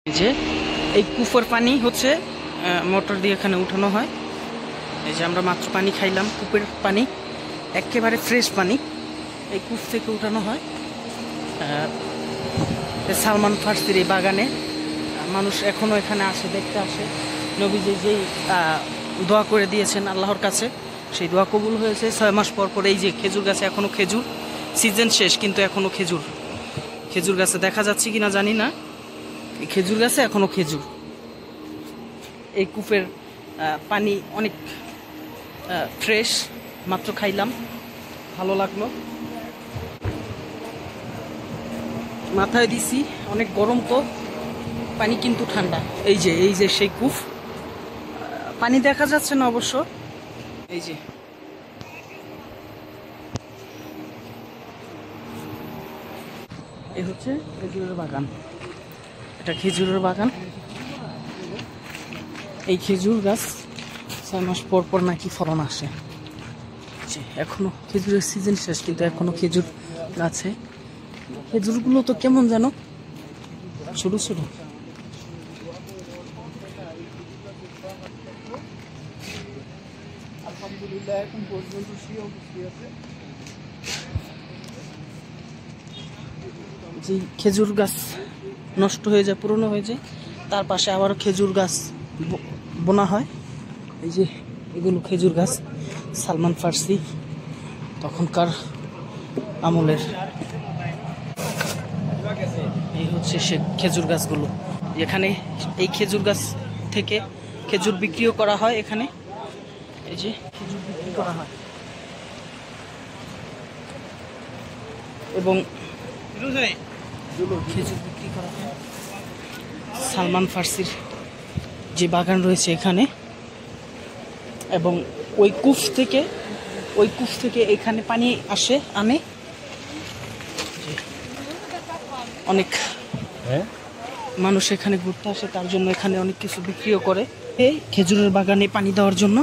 এই যে এই কুফের পানি হচ্ছে মোটর দিয়ে এখানে উঠানো হয়। এই যে আমরা মাত্র পানি খাইলাম, কূপের পানি, একেবারে ফ্রেশ পানি এই কূপ থেকে উঠানো হয়। সালমান ফার্সির এই বাগানে মানুষ এখনও এখানে আসে, দেখতে আসে। নবীজি যেই দোয়া করে দিয়েছেন আল্লাহর কাছে, সেই দোয়া কবুল হয়েছে। 6 মাস পর পর এই যে খেজুর গাছে এখনও খেজুর, সিজন শেষ কিন্তু এখনও খেজুর গাছে দেখা যাচ্ছে কিনা জানি না। এই খেজুর গাছে এখনও খেজুর। এই কূপের পানি অনেক ফ্রেশ, মাত্র খাইলাম, ভালো লাগলো। মাথায় দিছি, অনেক গরম তো, পানি কিন্তু ঠান্ডা। এই যে সেই কূপ, পানি দেখা যাচ্ছে না অবশ্য। এই যে এই হচ্ছে খেজুরের বাগান, এটা খেজুরের বাগান। এই খেজুর গাছ 6 মাস পর পর নাকি ফলন আসে। এখনো খেজুরের সিজন শেষ কিন্তু এখনো খেজুর গাছে খেজুরগুলো তো কেমন যেন ছোট ছোট। আলহামদুলিল্লাহ এখন পর্যন্ত যে খেজুর গাছ নষ্ট হয়ে যায়, পুরনো হয়ে যায়, তার পাশে আবারও খেজুর গাছ বোনা হয়। এই যে এগুলো খেজুর গাছ, সালমান ফার্সি তখনকার আমলের। এই হচ্ছে সে খেজুর গাছগুলো, এখানে এই খেজুর গাছ থেকে খেজুর বিক্রিও করা হয় এখানে। এই যে খেজুর বিক্রি করা হয় এবং খেজুর বিক্রি করা হয়। সালমান ফার্সির যে বাগান রয়েছে এখানে, এবং ওই কূপ থেকে এখানে পানি আনে অনেক মানুষ এখানে ঘুরতে আসে, তার জন্য এখানে অনেক কিছু বিক্রিও করে। এই খেজুরের বাগানে পানি দেওয়ার জন্য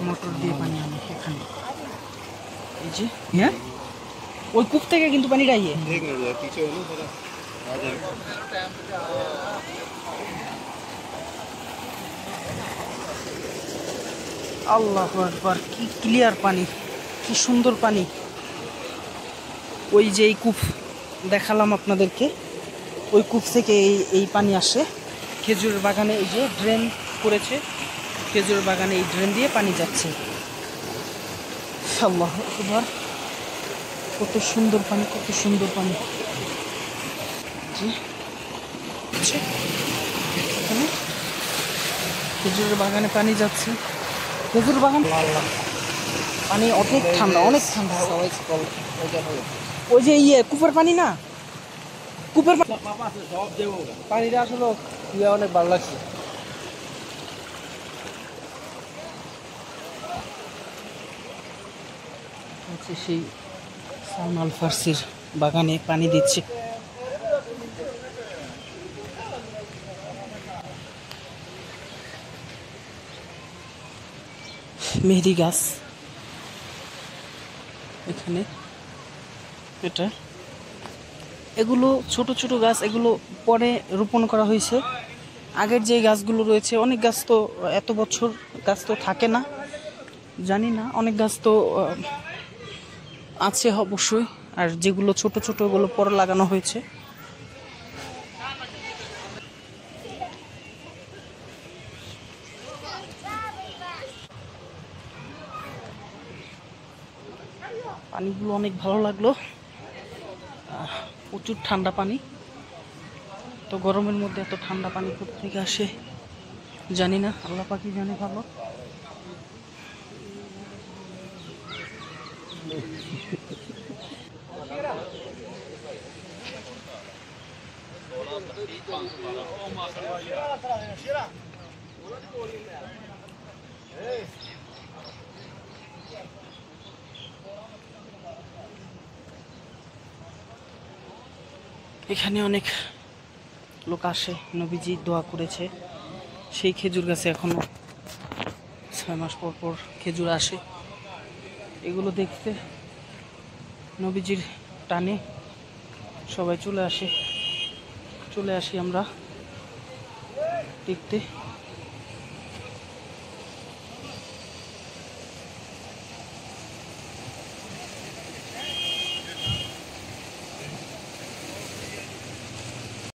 মোটর দিয়ে পানি আনে এখানে। এই যে হ্যাঁ, ওই কূপ থেকে কিন্তু পানিটা আল্লাহু আকবার, কি ক্লিয়ার পানি, কি সুন্দর পানি। ওই যে এই কূপ দেখালাম আপনাদেরকে, ওই কূপ থেকে এই পানি আসে খেজুরের বাগানে। এই যে ড্রেন করেছে খেজুরের বাগানে, এই ড্রেন দিয়ে পানি যাচ্ছে। আল্লাহু আকবার, কত সুন্দর পানি, কত সুন্দর পানি। এখানে খেজুরের বাগানে পানি যাচ্ছে, খেজুর বাগান, পানি অনেক ঠান্ডা, অনেক ঠান্ডা। ওই যে কূপের পানি না, কূপের পানিটা আসলে অনেক ভালো লাগছে। হচ্ছে সেই সালমান ফার্সির বাগানে পানি দিচ্ছে। মেহেদি গাছ এখানে, এগুলো ছোট ছোট গাছ, এগুলো পরে রোপণ করা হয়েছে। আগের যে গাছগুলো রয়েছে, অনেক গাছ তো এত বছর গাছ তো থাকে না, জানি না, অনেক গাছ তো আছে অবশ্যই, আর যেগুলো ছোট ছোট ওগুলো পরে লাগানো হয়েছে। পানিগুলো অনেক ভালো লাগলো, প্রচুর ঠান্ডা পানি। তো গরমের মধ্যে এত ঠান্ডা পানি কোথা থেকে আসে জানি না, আল্লাহ পাকই জানে ভালো। এখানে অনেক লোক আসে, নবীজি দোয়া করেছে, সেই খেজুর গাছে এখনো 6 মাস পর পর খেজুর আসে। এগুলো দেখতে নবীজির টানে সবাই চলে আসি আমরা। দেখতে